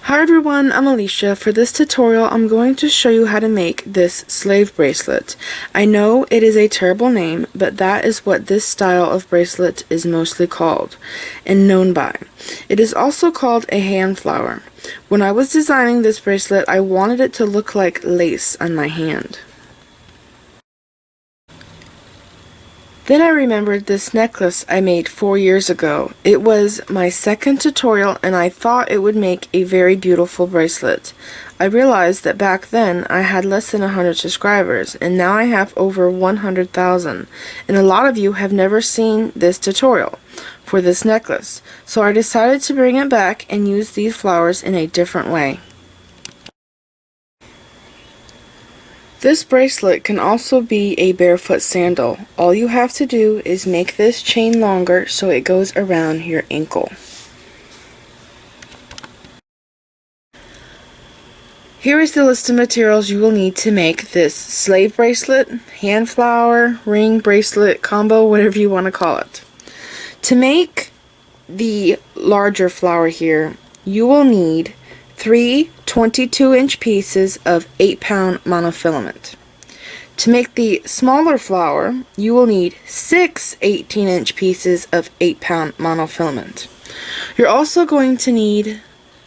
Hi everyone, I'm Alicia. For this tutorial, I'm going to show you how to make this slave bracelet. I know it is a terrible name, but that is what this style of bracelet is mostly called and known by. It is also called a hand flower. When I was designing this bracelet, I wanted it to look like lace on my hand. Then I remembered this necklace I made 4 years ago. It was my second tutorial and I thought it would make a very beautiful bracelet. I realized that back then I had less than 100 subscribers and now I have over 100,000, and a lot of you have never seen this tutorial for this necklace. So I decided to bring it back and use these flowers in a different way. This bracelet can also be a barefoot sandal. All you have to do is make this chain longer so it goes around your ankle. Here is the list of materials you will need to make this slave bracelet, hand flower, ring, bracelet, combo, whatever you want to call it. To make the larger flower here, you will need 3 22-inch pieces of 8-pound monofilament. To make the smaller flower, you will need 6 18-inch pieces of 8-pound monofilament. You're also going to need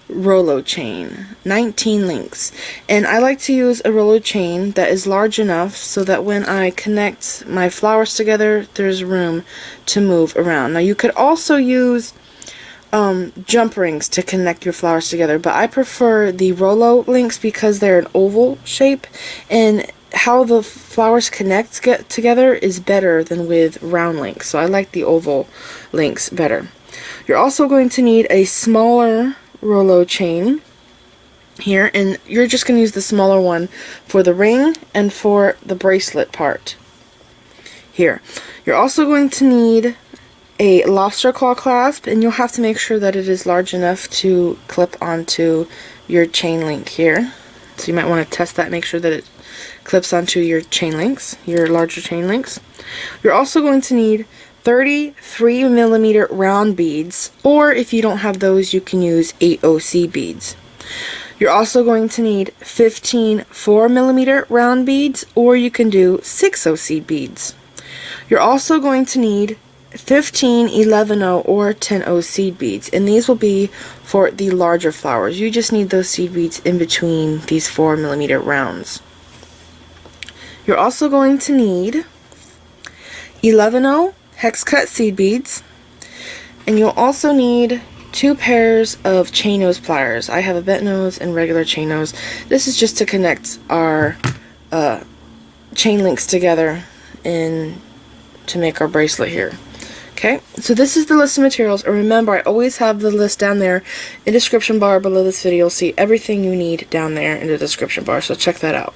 rolo chain, 19 links, and I like to use a rolo chain that is large enough so that when I connect my flowers together, there's room to move around. Now you could also use jump rings to connect your flowers together, but I prefer the rolo links because they're an oval shape, and how the flowers get together is better than with round links, so I like the oval links better. You're also going to need a smaller rolo chain here, and you're just going to use the smaller one for the ring and for the bracelet part here. You're also going to need a lobster claw clasp, and you'll have to make sure that it is large enough to clip onto your chain link here. So you might want to test that, make sure that it clips onto your chain links, your larger chain links. You're also going to need 33mm round beads, or if you don't have those, you can use 8OC beads. You're also going to need 15 4mm round beads, or you can do 6OC beads. You're also going to need 15 11O or 10O seed beads, and these will be for the larger flowers. You just need those seed beads in between these 4mm rounds. You're also going to need 11O hex cut seed beads, and you'll also need 2 pairs of chain nose pliers. I have a bent nose and regular chain nose. This is just to connect our chain links together and to make our bracelet here. Okay, so this is the list of materials, and remember, I always have the list down there in the description bar below this video. You'll see everything you need down there in the description bar, so check that out.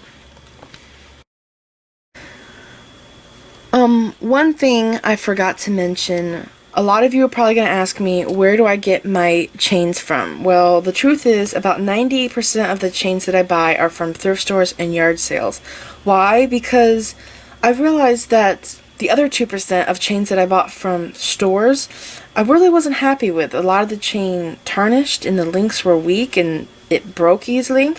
One thing I forgot to mention, a lot of you are probably going to ask me, where do I get my chains from? Well, the truth is, about 98% of the chains that I buy are from thrift stores and yard sales. Why? Because I've realized that the other 2% of chains that I bought from stores, I really wasn't happy with. A lot of the chain tarnished and the links were weak and it broke easily.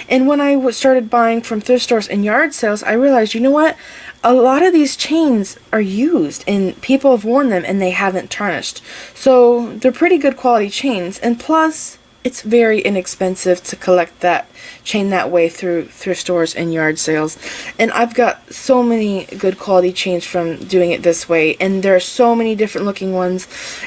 And when I started buying from thrift stores and yard sales, I realized, you know what? A lot of these chains are used and people have worn them and they haven't tarnished. So they're pretty good quality chains, and plus it's very inexpensive to collect that chain that way through thrift stores and yard sales. And I've got so many good quality chains from doing it this way, and there are so many different looking ones.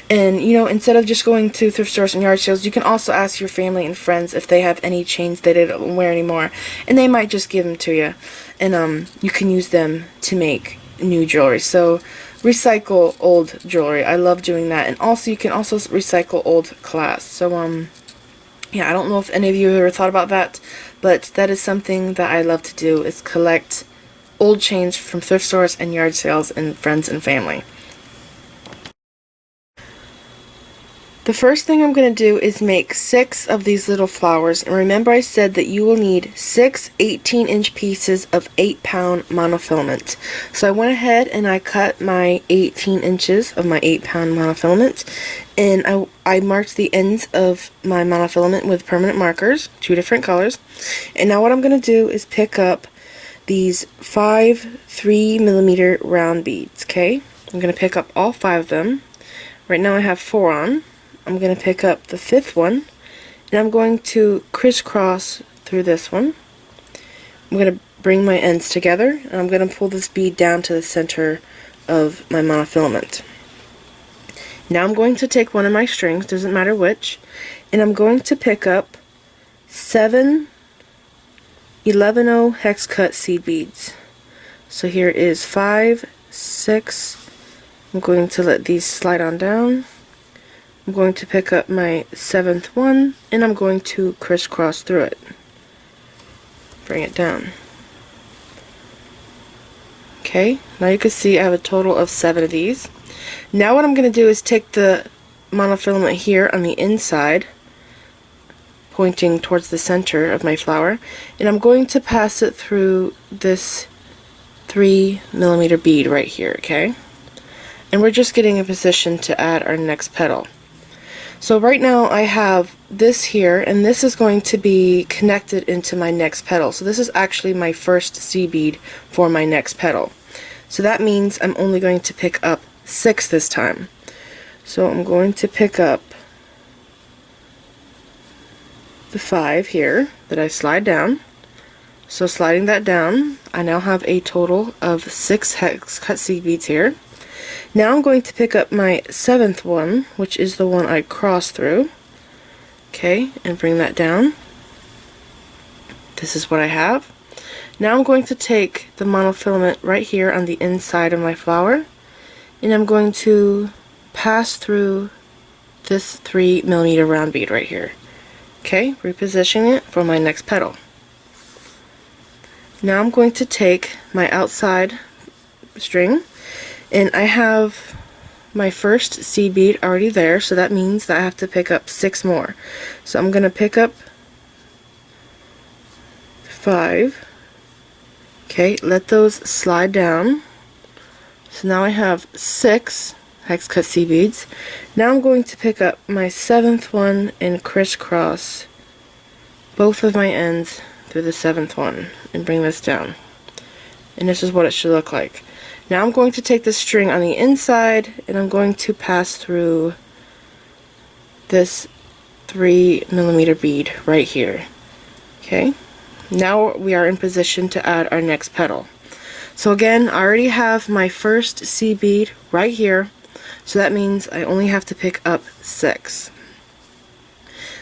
And you know, instead of just going to thrift stores and yard sales, you can also ask your family and friends if they have any chains that they don't wear anymore, and they might just give them to you, and you can use them to make new jewelry. So recycle old jewelry. I love doing that. And also you can also recycle old clasps. So yeah, I don't know if any of you have ever thought about that, but that is something that I love to do, is collect old chains from thrift stores and yard sales and friends and family. The first thing I'm going to do is make 6 of these little flowers, and remember I said that you will need 6 18-inch pieces of 8-pound monofilament. So I went ahead and I cut my 18 inches of my 8-pound monofilament, and I marked the ends of my monofilament with permanent markers, 2 different colors. And now what I'm going to do is pick up these 5 3mm round beads, okay? I'm going to pick up all 5 of them. Right now I have 4 on. I'm going to pick up the 5th one, and I'm going to crisscross through this one. I'm going to bring my ends together, and I'm going to pull this bead down to the center of my monofilament. Now I'm going to take one of my strings, doesn't matter which, and I'm going to pick up 7 11-0 hex cut seed beads. So here is 5, 6. I'm going to let these slide on down. I'm going to pick up my 7th one, and I'm going to crisscross through it. Bring it down. Okay, now you can see I have a total of 7 of these. Now what I'm going to do is take the monofilament here on the inside, pointing towards the center of my flower, and I'm going to pass it through this 3mm bead right here, okay? And we're just getting in position to add our next petal. So right now I have this here, and this is going to be connected into my next petal. So this is actually my first seed bead for my next petal. So that means I'm only going to pick up 6 this time. So I'm going to pick up the 5 here that I slide down. So sliding that down, I now have a total of 6 hex cut seed beads here. Now I'm going to pick up my 7th one, which is the one I cross through, okay, and bring that down. This is what I have. Now I'm going to take the monofilament right here on the inside of my flower, and I'm going to pass through this 3mm round bead right here. Okay, repositioning it for my next petal. Now I'm going to take my outside string, and I have my first seed bead already there, so that means that I have to pick up 6 more. So I'm going to pick up 5. Okay, let those slide down. So now I have 6 hex cut seed beads. Now I'm going to pick up my 7th one and crisscross both of my ends through the 7th one and bring this down. And this is what it should look like. Now I'm going to take the string on the inside, and I'm going to pass through this 3mm bead right here. Okay, now we are in position to add our next petal. So again, I already have my first seed bead right here, so that means I only have to pick up 6.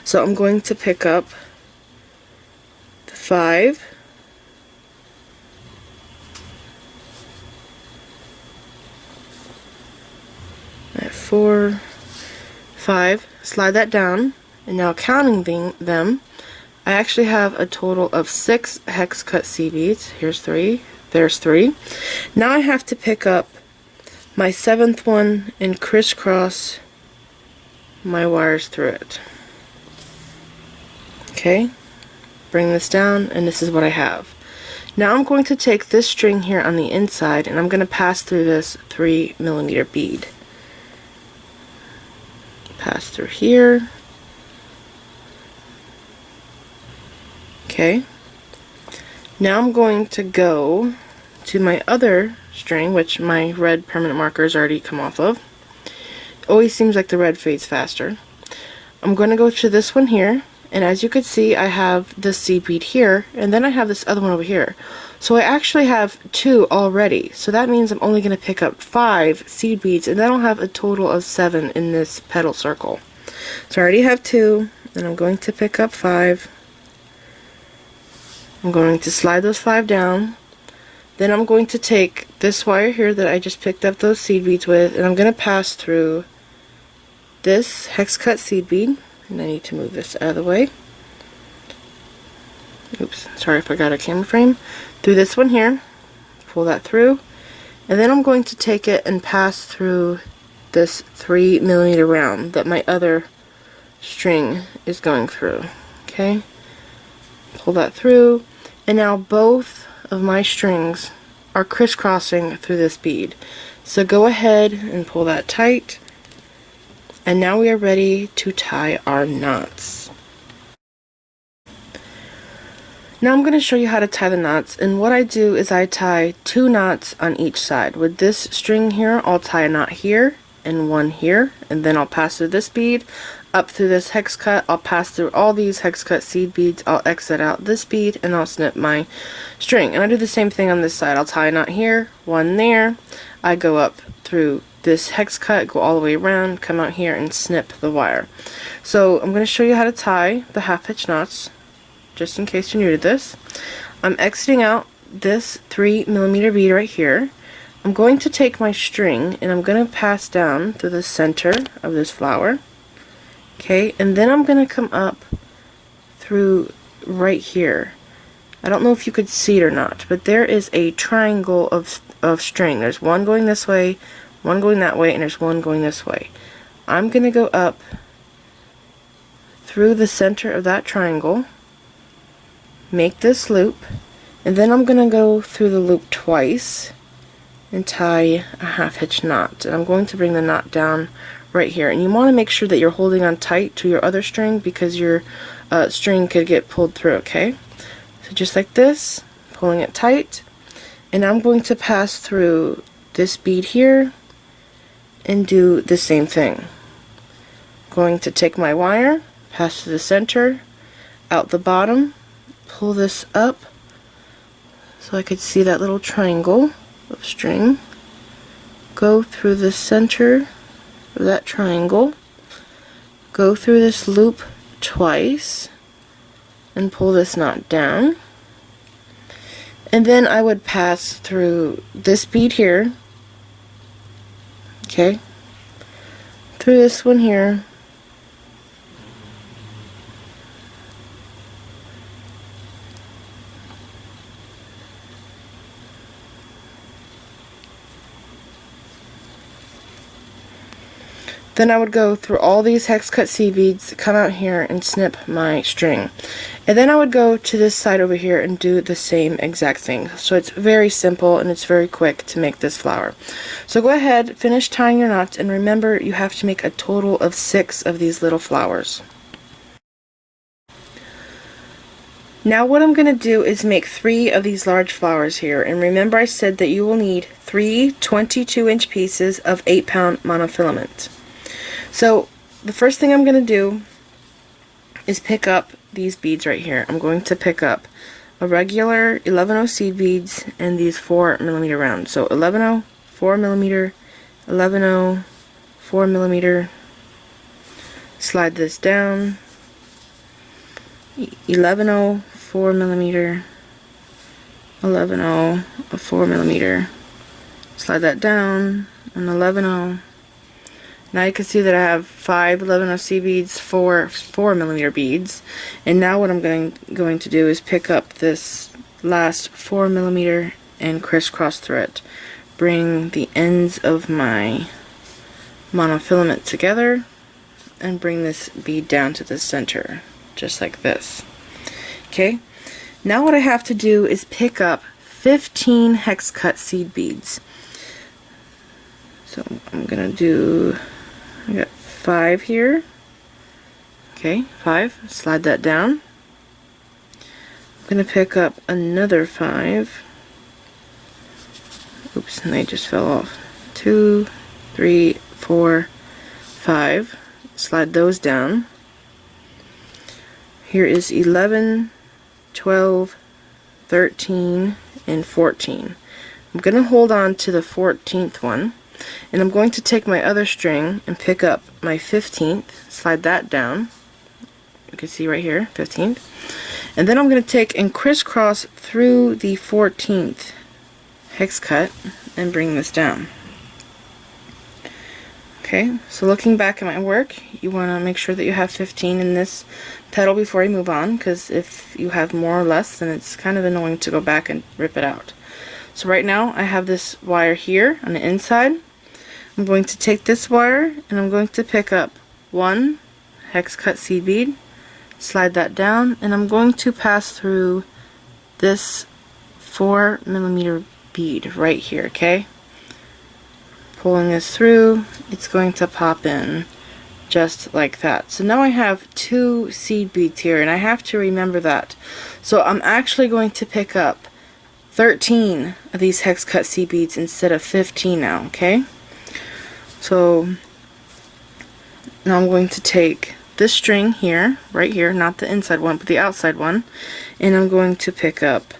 So I'm going to pick up the 5, at 4, 5, slide that down, and now counting them, I actually have a total of 6 hex cut seed beads. Here's 3, there's 3. Now I have to pick up my 7th one and crisscross my wires through it. Okay, bring this down, and this is what I have. Now I'm going to take this string here on the inside, and I'm going to pass through this 3mm bead. Pass through here. Okay. Now I'm going to go to my other string, which my red permanent markers already come off of. It always seems like the red fades faster. I'm going to go to this one here, and as you can see, I have this seed bead here, and then I have this other one over here. So I actually have 2 already, so that means I'm only going to pick up 5 seed beads, and then I'll have a total of 7 in this petal circle. So I already have 2, and I'm going to pick up 5. I'm going to slide those 5 down. Then I'm going to take this wire here that I just picked up those seed beads with, and I'm going to pass through this hex cut seed bead, and I need to move this out of the way. Oops, sorry, I forgot a camera frame. Through this one here, pull that through, and then I'm going to take it and pass through this 3mm round that my other string is going through. Okay, pull that through, and now both of my strings are crisscrossing through this bead. So go ahead and pull that tight, and now we are ready to tie our knots. Now I'm going to show you how to tie the knots, and what I do is I tie 2 knots on each side. With this string here, I'll tie a knot here and one here, and then I'll pass through this bead, up through this hex cut, I'll pass through all these hex cut seed beads, I'll exit out this bead, and I'll snip my string. And I do the same thing on this side. I'll tie a knot here, one there, I go up through this hex cut, go all the way around, come out here and snip the wire. So I'm going to show you how to tie the half hitch knots, just in case you're new to this. I'm exiting out this 3mm bead right here. I'm going to take my string and I'm going to pass down through the center of this flower. Okay, and then I'm going to come up through right here. I don't know if you could see it or not, but there is a triangle of string. There's one going this way, one going that way, and there's one going this way. I'm going to go up through the center of that triangle, make this loop, and then I'm going to go through the loop twice and tie a half hitch knot. And I'm going to bring the knot down right here, and you want to make sure that you're holding on tight to your other string because your string could get pulled through. Okay, so just like this, pulling it tight, and I'm going to pass through this bead here and do the same thing. Going to take my wire, pass to the center, out the bottom, pull this up so I could see that little triangle of string, go through the center of that triangle, go through this loop twice, and pull this knot down. And then I would pass through this bead here, okay, through this one here, then I would go through all these hex cut seed beads, come out here and snip my string. And then I would go to this side over here and do the same exact thing. So it's very simple and it's very quick to make this flower. So go ahead, finish tying your knots, and remember you have to make a total of 6 of these little flowers. Now what I'm going to do is make 3 of these large flowers here, and remember I said that you will need 3 22-inch pieces of 8-pound monofilament. So the first thing I'm going to do is pick up these beads right here. I'm going to pick up a regular 11/0 seed beads and these 4mm rounds. So 11/0, 4mm, 11/0, 4mm, slide this down, 11/0, 4mm, 11/0, a 4mm, slide that down, and 11/0. Now you can see that I have 5 11/0 seed beads, 4 4mm beads, and now what I'm going to do is pick up this last 4mm and crisscross through it. Bring the ends of my monofilament together and bring this bead down to the center, just like this. Okay, now what I have to do is pick up 15 hex cut seed beads. So I'm gonna do, I got 5 here. Okay, 5. Slide that down. I'm gonna pick up another 5. Oops, and they just fell off. 2, 3, 4, 5. Slide those down. Here is 11, 12, 13, and 14. I'm going to hold on to the 14th one, and I'm going to take my other string and pick up my 15th, slide that down. You can see right here, 15th. And then I'm going to take and crisscross through the 14th hex cut and bring this down. Okay, so looking back at my work, you want to make sure that you have 15 in this petal before you move on, because if you have more or less, then it's kind of annoying to go back and rip it out. So right now I have this wire here on the inside. I'm going to take this wire and I'm going to pick up one hex cut seed bead, slide that down, and I'm going to pass through this 4mm bead right here, okay? Pulling this through, it's going to pop in just like that. So now I have 2 seed beads here, and I have to remember that. So I'm actually going to pick up 13 of these hex cut seed beads instead of 15 now, okay? So now I'm going to take this string here, right here, not the inside one, but the outside one, and I'm going to pick up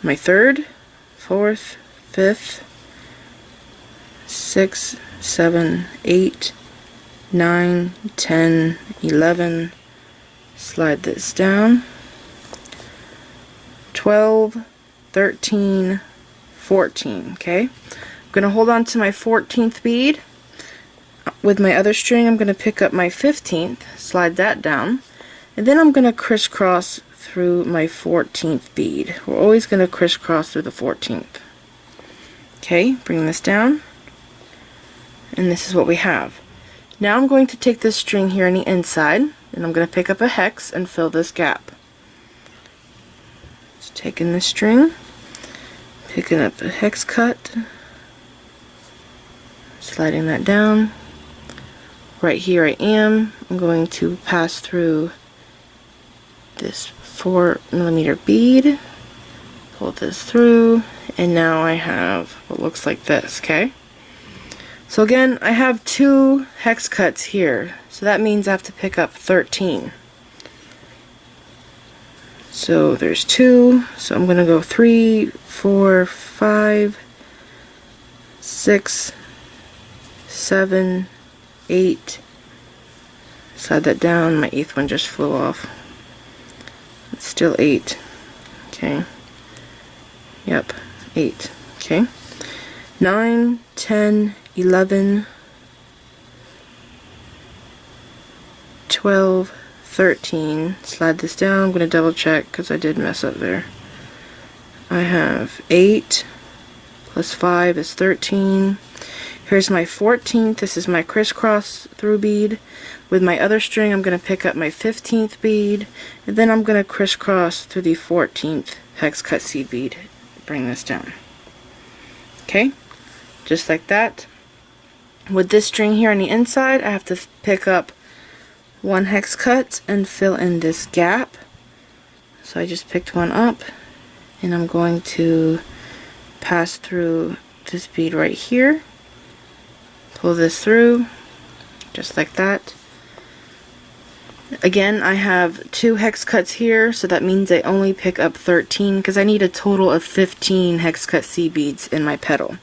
my 3rd, 4th, 5th, 6, 7, 8, 9, 10, 11, slide this down, 12, 13, 14, okay? I'm going to hold on to my 14th bead. With my other string, I'm going to pick up my 15th, slide that down, and then I'm going to crisscross through my 14th bead. We're always going to crisscross through the 14th. Okay, bring this down, and this is what we have. Now I'm going to take this string here on the inside, and I'm going to pick up a hex and fill this gap. So taking this string, picking up a hex cut, sliding that down. Right here I'm going to pass through this 4mm bead, pull this through, and now I have what looks like this, okay? So again, I have 2 hex cuts here, so that means I have to pick up 13. So there's 2, so I'm going to go 3, 4, 5, 6, 7, 8, slide that down, my 8th one just flew off. It's still 8, okay, yep, 8, okay, 9, 10, 11, 12, 13, slide this down. I'm going to double check because I did mess up there. I have 8 plus 5 is 13. Here's my 14th. This is my crisscross through bead. With my other string, I'm going to pick up my 15th bead, and then I'm going to crisscross through the 14th hex cut seed bead. Bring this down. Okay, just like that. With this string here on the inside, I have to pick up 1 hex cut and fill in this gap. So I just picked one up, and I'm going to pass through this bead right here. Pull this through, just like that. Again, I have 2 hex cuts here, so that means I only pick up 13 because I need a total of 15 hex cut seed beads in my petal.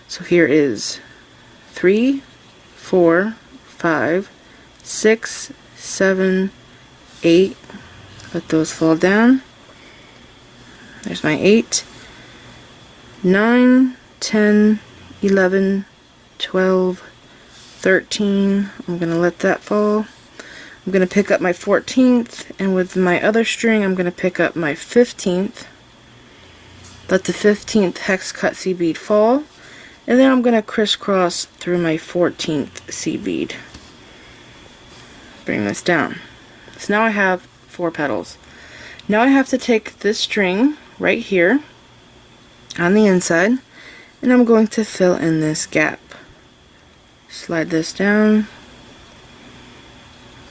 So here is 3, 4, 5, 6, 7, 8. Let those fall down. There's my 8, 9, 10, 11, 12, 13. I'm going to let that fall. I'm going to pick up my 14th, and with my other string I'm going to pick up my 15th. Let the 15th hex cut seed bead fall, and then I'm going to crisscross through my 14th seed bead. Bring this down. So now I have 4 petals. Now I have to take this string right here on the inside, and I'm going to fill in this gap. Slide this down,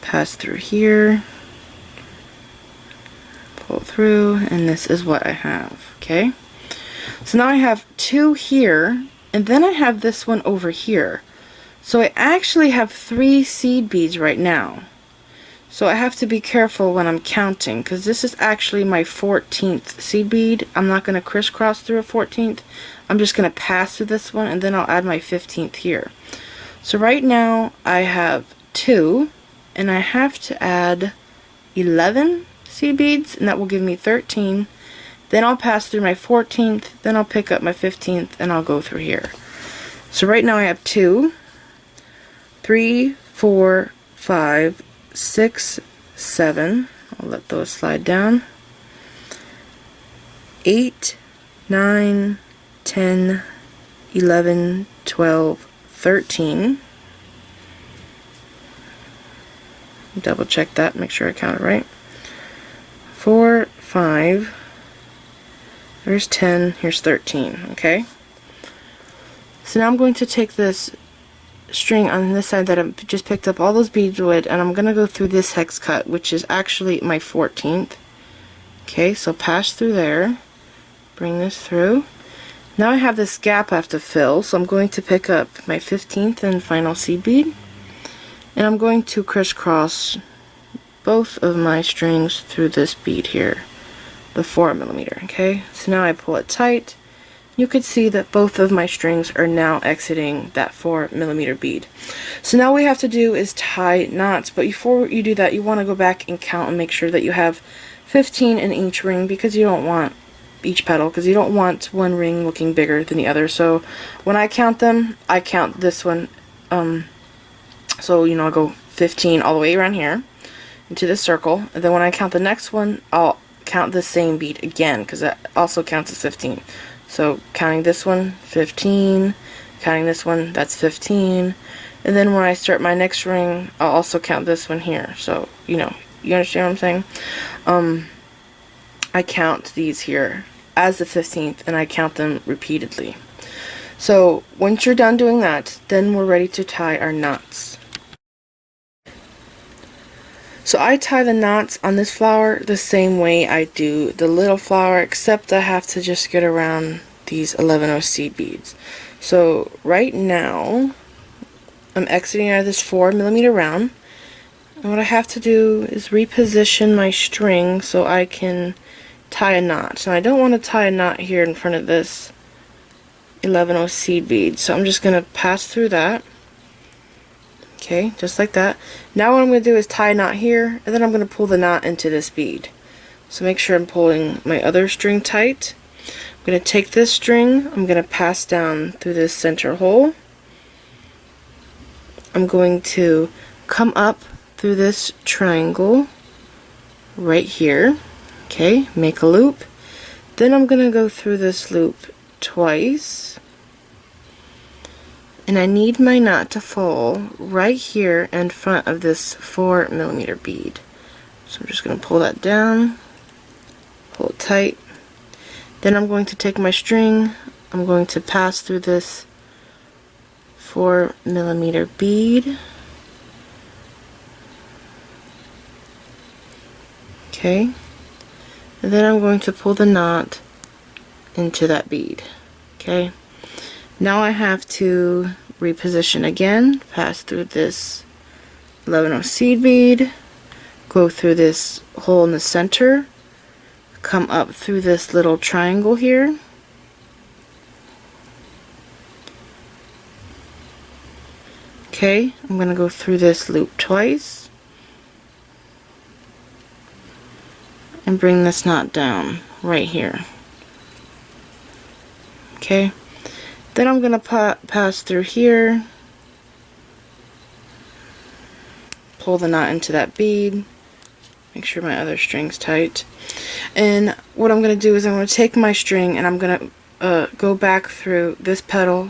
pass through here, pull through, and this is what I have, okay? So now I have 2 here, and then I have this one over here. So I actually have 3 seed beads right now. So I have to be careful when I'm counting, because this is actually my 14th seed bead. I'm not going to crisscross through a 14th. I'm just going to pass through this one, and then I'll add my 15th here. So right now I have 2, and I have to add 11 seed beads, and that will give me 13. Then I'll pass through my 14th, then I'll pick up my 15th, and I'll go through here. So right now I have 2, 3, 4, 5, 6, 7. I'll let those slide down. 8, 9, 10, 11, 12, 13. Double check that, make sure I count it right. 4, 5, there's 10, here's 13, okay? So now I'm going to take this string on this side that I just picked up all those beads with, and I'm going to go through this hex cut, which is actually my 14th. Okay, so pass through there, bring this through. Now I have this gap I have to fill, so I'm going to pick up my 15th and final seed bead, and I'm going to crisscross both of my strings through this bead here, the 4mm. Okay, so now I pull it tight. You could see that both of my strings are now exiting that 4mm bead. So now what we have to do is tie knots, but before you do that, you want to go back and count and make sure that you have 15 in each ring, because you don't want each petal, because you don't want one ring looking bigger than the other. So when I count them, I count this one, so you know, I'll go 15 all the way around here into this circle, and then when I count the next one, I'll count the same bead again, because that also counts as 15. So counting this one, 15, counting this one, that's 15, and then when I start my next ring, I'll also count this one here. So, you know, you understand what I'm saying? I count these here as the 15th, and I count them repeatedly. So once you're done doing that, then we're ready to tie our knots. So I tie the knots on this flower the same way I do the little flower, except I have to just get around these 11 seed beads. So right now I'm exiting out of this 4mm round, and what I have to do is reposition my string so I can tie a knot. So I don't want to tie a knot here in front of this 11 seed bead, so I'm just going to pass through that. Okay, just like that. Now what I'm going to do is tie a knot here, and then I'm going to pull the knot into this bead. So make sure I'm pulling my other string tight. I'm going to take this string, I'm going to pass down through this center hole. I'm going to come up through this triangle right here. Okay, make a loop. Then I'm going to go through this loop twice. And I need my knot to fall right here in front of this 4mm bead. So I'm just going to pull that down, pull it tight. Then I'm going to take my string, I'm going to pass through this 4mm bead. Okay. And then I'm going to pull the knot into that bead. Okay. Now I have to reposition again, pass through this 11 seed bead, go through this hole in the center, come up through this little triangle here, okay, I'm going to go through this loop twice and bring this knot down right here. Okay. Then I'm going to pass through here, pull the knot into that bead, make sure my other string's tight. And what I'm going to do is I'm going to take my string and I'm going to go back through this petal,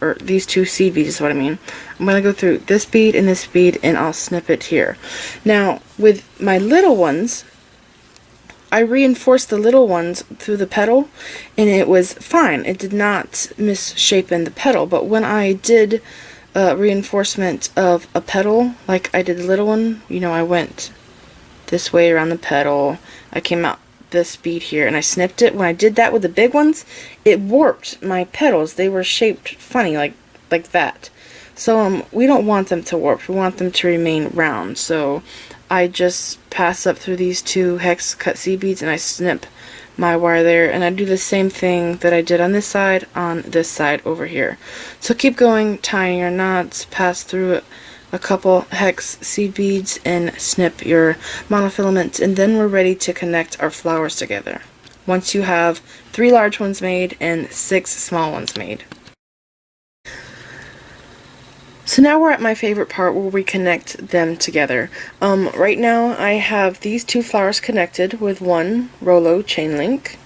or these two seed beads is what I mean. I'm going to go through this bead, and I'll snip it here. Now, with my little ones, I reinforced the little ones through the petal, and it was fine. It did not misshapen the petal. But when I did reinforcement of a petal, like I did the little one, you know, I went this way around the petal, I came out this bead here, and I snipped it. When I did that with the big ones, it warped my petals. They were shaped funny, like that. So we don't want them to warp. We want them to remain round. So I just pass up through these two hex cut seed beads and I snip my wire there, and I do the same thing that I did on this side over here. So keep going, tying your knots, pass through a couple hex seed beads and snip your monofilament, and then we're ready to connect our flowers together once you have 3 large ones made and 6 small ones made. So now we're at my favorite part where we connect them together. Right now I have these 2 flowers connected with one rolo chain link,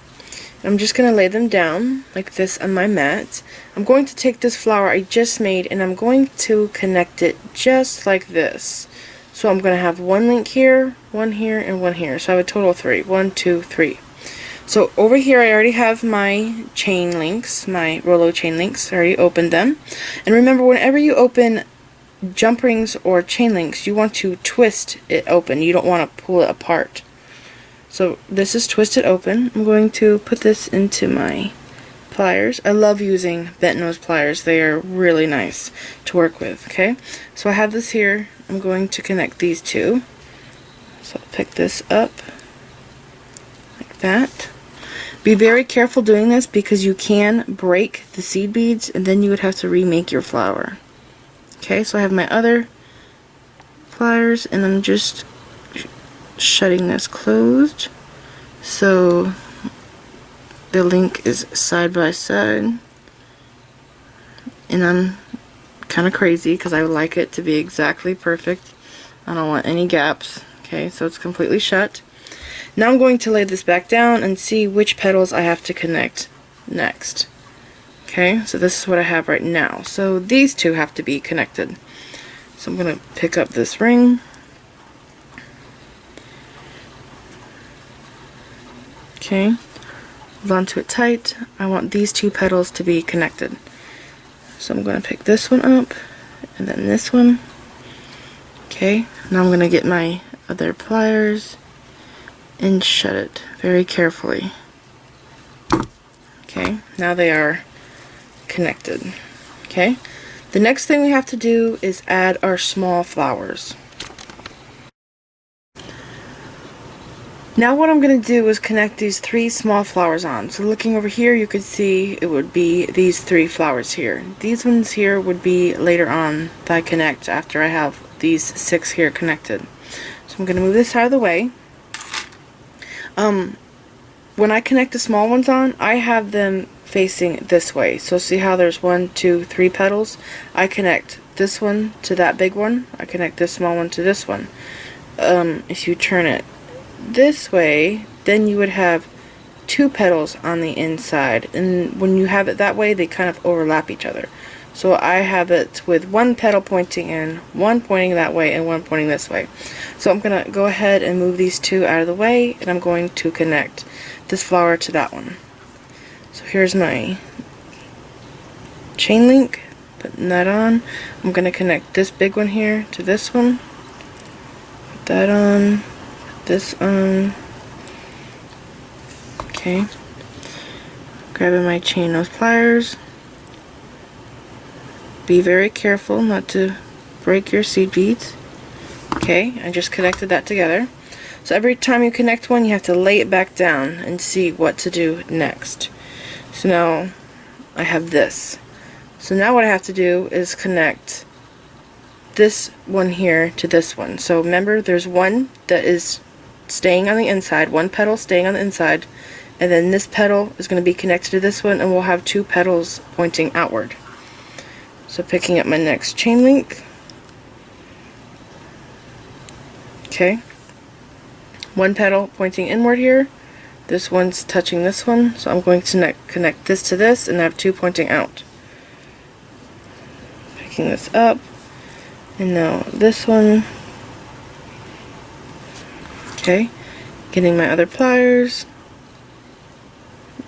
I'm just going to lay them down like this on my mat. I'm going to take this flower I just made and I'm going to connect it just like this. So I'm going to have one link here, one here, and one here. So I have a total of 3. 1, 2, 3. So over here I already have my chain links, my rolo chain links. I already opened them. And remember, whenever you open jump rings or chain links, you want to twist it open. You don't want to pull it apart. So this is twisted open. I'm going to put this into my pliers. I love using bent nose pliers. They are really nice to work with. Okay, so I have this here. I'm going to connect these two. So I'll pick this up like that. Be very careful doing this because you can break the seed beads and then you would have to remake your flower. Okay, so I have my other pliers and I'm just shutting this closed so the link is side by side, and I'm kind of crazy because I would like it to be exactly perfect. I don't want any gaps. Okay, so it's completely shut. Now I'm going to lay this back down and see which petals I have to connect next. Okay, so this is what I have right now. So these two have to be connected. So I'm going to pick up this ring. Okay, hold on to it tight. I want these two petals to be connected. So I'm going to pick this one up and then this one. Okay, now I'm going to get my other pliers and shut it very carefully. Okay, now they are connected. Okay, the next thing we have to do is add our small flowers. Now what I'm going to do is connect these 3 small flowers on. So looking over here, you could see it would be these 3 flowers here. These ones here would be later on that I connect after I have these 6 here connected. So I'm going to move this out of the way. When I connect the small ones on, I have them facing this way. So see how there's 1, 2, 3 petals? I connect this one to that big one. I connect this small one to this one. If you turn it this way, then you would have 2 petals on the inside, and when you have it that way they kind of overlap each other. So I have it with 1 petal pointing in, 1 pointing that way, and 1 pointing this way. So I'm gonna go ahead and move these 2 out of the way, and I'm going to connect this flower to that one. So here's my chain link, putting that on. I'm gonna connect this big one here to this one, put that on, this on. Okay, grabbing my chain nose pliers. Be very careful not to break your seed beads. Okay, I just connected that together. So every time you connect one, you have to lay it back down and see what to do next. So now I have this. So now what I have to do is connect this one here to this one. So remember, there's one that is staying on the inside, 1 petal staying on the inside, and then this petal is going to be connected to this one, and we'll have 2 petals pointing outward. So picking up my next chain link. Okay, 1 petal pointing inward here, this one's touching this one, so I'm going to connect this to this and have 2 pointing out. Picking this up, and now this one. Okay, getting my other pliers,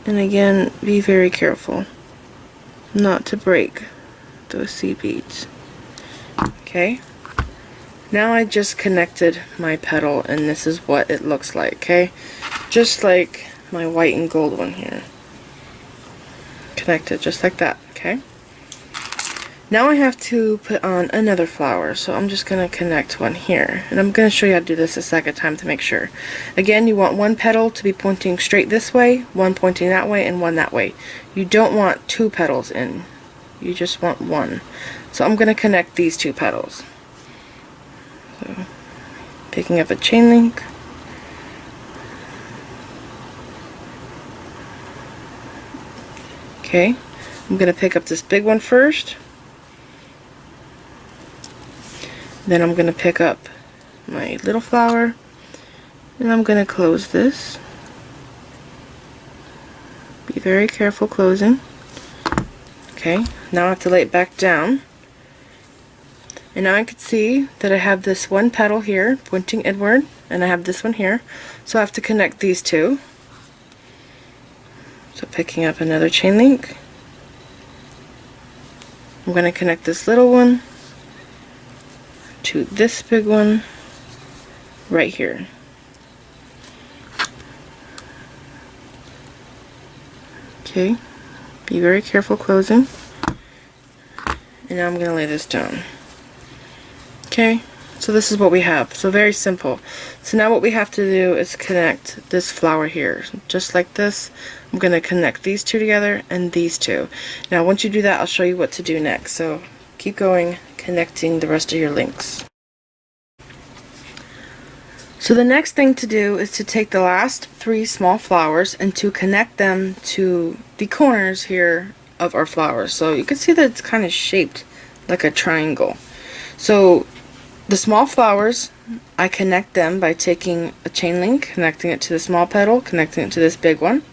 and again, be very careful not to break those seed beads. Okay, now I just connected my petal, and this is what it looks like. Okay, just like my white and gold one here, connected just like that. Okay, now I have to put on another flower, so I'm just going to connect one here, and I'm going to show you how to do this a second time to make sure. Again, you want 1 petal to be pointing straight this way, 1 pointing that way, and 1 that way. You don't want 2 petals in, you just want 1. So I'm going to connect these 2 petals. So, picking up a chain link. Okay, I'm going to pick up this big one first. Then I'm going to pick up my little flower, and I'm going to close this. Be very careful closing. Okay, now I have to lay it back down. And now I can see that I have this one petal here pointing inward, and I have this one here. So I have to connect these two. So picking up another chain link. I'm going to connect this little one to this big one right here. Okay, be very careful closing. And now I'm going to lay this down. Okay, so this is what we have. So very simple. So now what we have to do is connect this flower here. Just like this, I'm going to connect these two together and these two. Now once you do that, I'll show you what to do next. So keep going, connecting the rest of your links. So the next thing to do is to take the last 3 small flowers and to connect them to the corners here of our flowers. So you can see that it's kind of shaped like a triangle. So the small flowers, I connect them by taking a chain link, connecting it to the small petal, connecting it to this big one.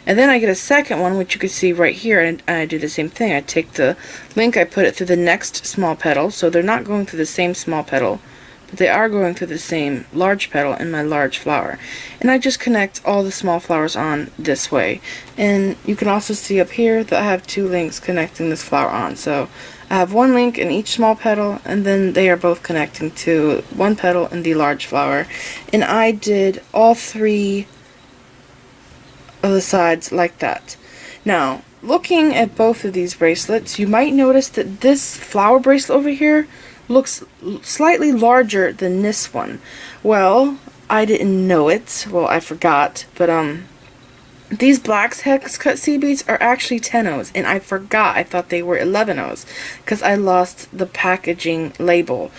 And then I get a second one, which you can see right here, and I do the same thing. I take the link, I put it through the next small petal, so they're not going through the same small petal, but they are going through the same large petal in my large flower. And I just connect all the small flowers on this way. And you can also see up here that I have 2 links connecting this flower on. So I have 1 link in each small petal, and then they are both connecting to 1 petal in the large flower. And I did all 3 of the sides like that. Now, looking at both of these bracelets, you might notice that this flower bracelet over here looks slightly larger than this one. Well, I didn't know it. Well, I forgot, but these black hex cut seed beads are actually 10-ohs, and I forgot. I thought they were 11-ohs because I lost the packaging label.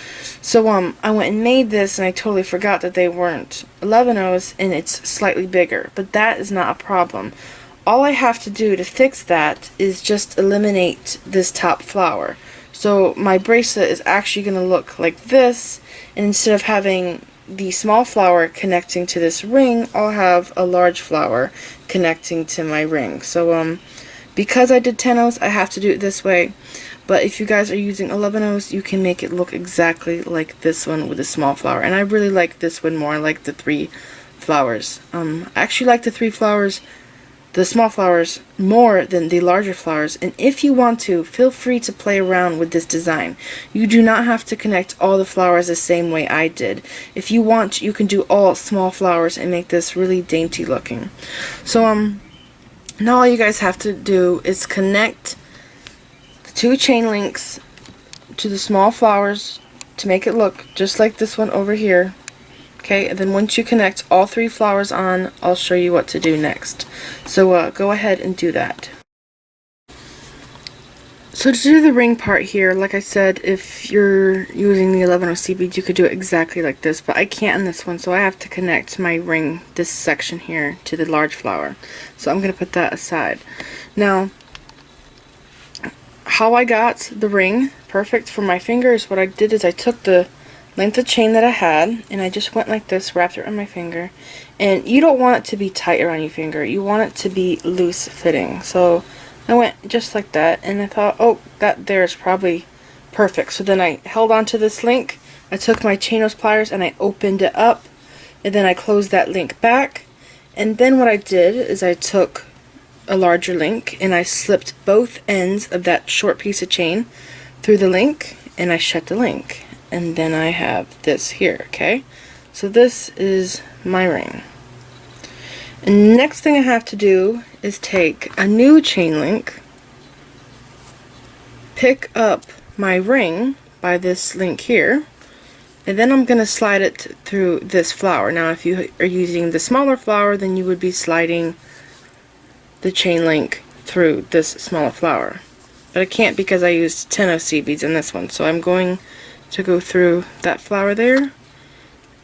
So I went and made this, and I totally forgot that they weren't 11-ohs, and it's slightly bigger. But that is not a problem. All I have to do to fix that is just eliminate this top flower. So my bracelet is actually going to look like this, and instead of having the small flower connecting to this ring, I'll have a large flower connecting to my ring. So because I did 10-ohs, I have to do it this way. But if you guys are using 11-ohs, you can make it look exactly like this one with a small flower. And I really like this one more. I like the 3 flowers. I actually like the 3 flowers, the small flowers, more than the larger flowers. And if you want to, feel free to play around with this design. You do not have to connect all the flowers the same way I did. If you want, you can do all small flowers and make this really dainty looking. So now all you guys have to do is connect the 2 chain links to the small flowers to make it look just like this one over here. Okay, and then once you connect all 3 flowers on, I'll show you what to do next. So go ahead and do that. So to do the ring part here, like I said, if you're using the 11-oh seed beads, you could do it exactly like this, but I can't in this one, so I have to connect my ring, this section here, to the large flower. So I'm going to put that aside. Now, how I got the ring perfect for my fingers, what I did is I took the length of chain that I had, and I just went like this, wrapped it around my finger. And you don't want it to be tight around your finger, you want it to be loose fitting. So I went just like that, and I thought, oh, that there is probably perfect. So then I held on to this link, I took my chain nose pliers and I opened it up, and then I closed that link back. And then what I did is I took a larger link and I slipped both ends of that short piece of chain through the link, and I shut the link. And then I have this here, okay? So this is my ring. And next thing I have to do is take a new chain link, pick up my ring by this link here, and then I'm going to slide it through this flower. Now if you are using the smaller flower, then you would be sliding the chain link through this smaller flower. But I can't because I used 10-oh seed beads in this one, so I'm going to go through that flower there,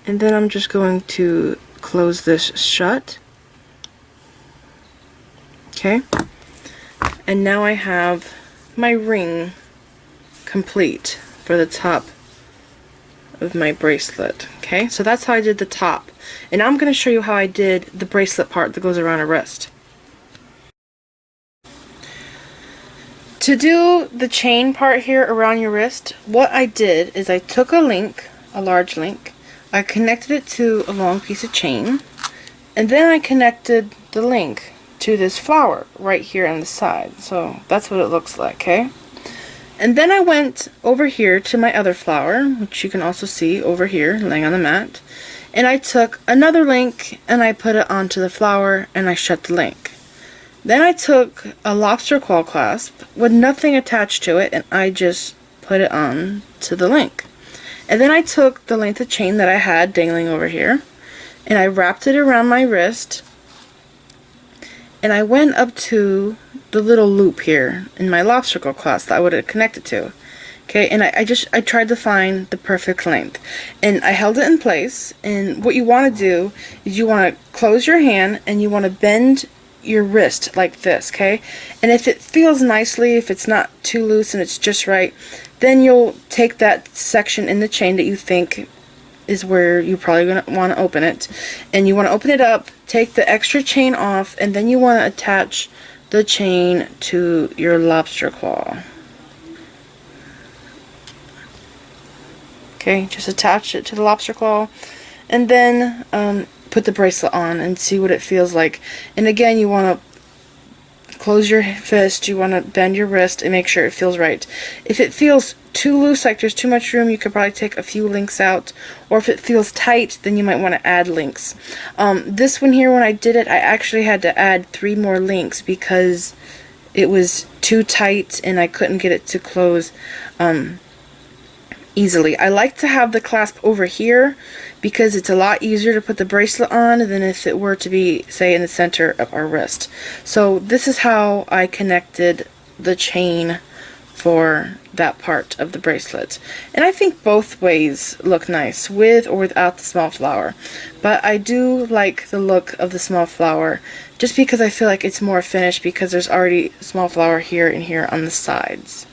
and then I'm just going to close this shut. Okay, and now I have my ring complete for the top of my bracelet. Okay, so that's how I did the top, and now I'm going to show you how I did the bracelet part that goes around her wrist. To do the chain part here around your wrist, what I did is I took a link, a large link, I connected it to a long piece of chain, and then I connected the link to this flower right here on the side. So that's what it looks like, okay? And then I went over here to my other flower, which you can also see over here laying on the mat, and I took another link and I put it onto the flower and I shut the link. Then I took a lobster claw clasp with nothing attached to it and I just put it on to the link. And then I took the length of chain that I had dangling over here and I wrapped it around my wrist and I went up to the little loop here in my lobster claw clasp that I would have connected to. Okay, and I tried to find the perfect length. And I held it in place, and what you want to do is you want to close your hand and you want to bend your wrist like this, okay? And if it feels nicely, if it's not too loose and it's just right, then you'll take that section in the chain that you think is where you're probably going to want to open it. And you want to open it up, take the extra chain off, and then you want to attach the chain to your lobster claw. Okay, just attach it to the lobster claw and then put the bracelet on and see what it feels like. And again, you want to close your fist, you want to bend your wrist and make sure it feels right. If it feels too loose, like there's too much room, you could probably take a few links out, or if it feels tight, then you might want to add links. This one here, when I did it, I actually had to add 3 more links because it was too tight and I couldn't get it to close easily. I like to have the clasp over here because it's a lot easier to put the bracelet on than if it were to be, say, in the center of our wrist. So this is how I connected the chain for that part of the bracelet. And I think both ways look nice, with or without the small flower. But I do like the look of the small flower just because I feel like it's more finished because there's already a small flower here and here on the sides.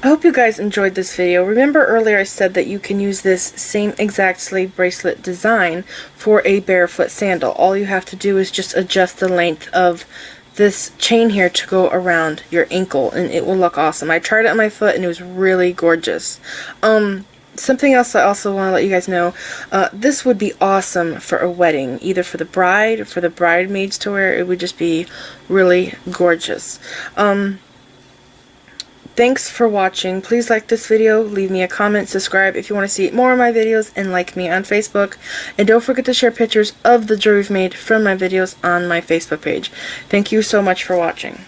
I hope you guys enjoyed this video. Remember earlier I said that you can use this same exact slave bracelet design for a barefoot sandal. All you have to do is just adjust the length of this chain here to go around your ankle and it will look awesome. I tried it on my foot and it was really gorgeous. Something else I also want to let you guys know, this would be awesome for a wedding, either for the bride or for the bridesmaids to wear. It would just be really gorgeous. Thanks for watching. Please like this video, leave me a comment, subscribe if you want to see more of my videos, and like me on Facebook. And don't forget to share pictures of the jewelry we've made from my videos on my Facebook page. Thank you so much for watching.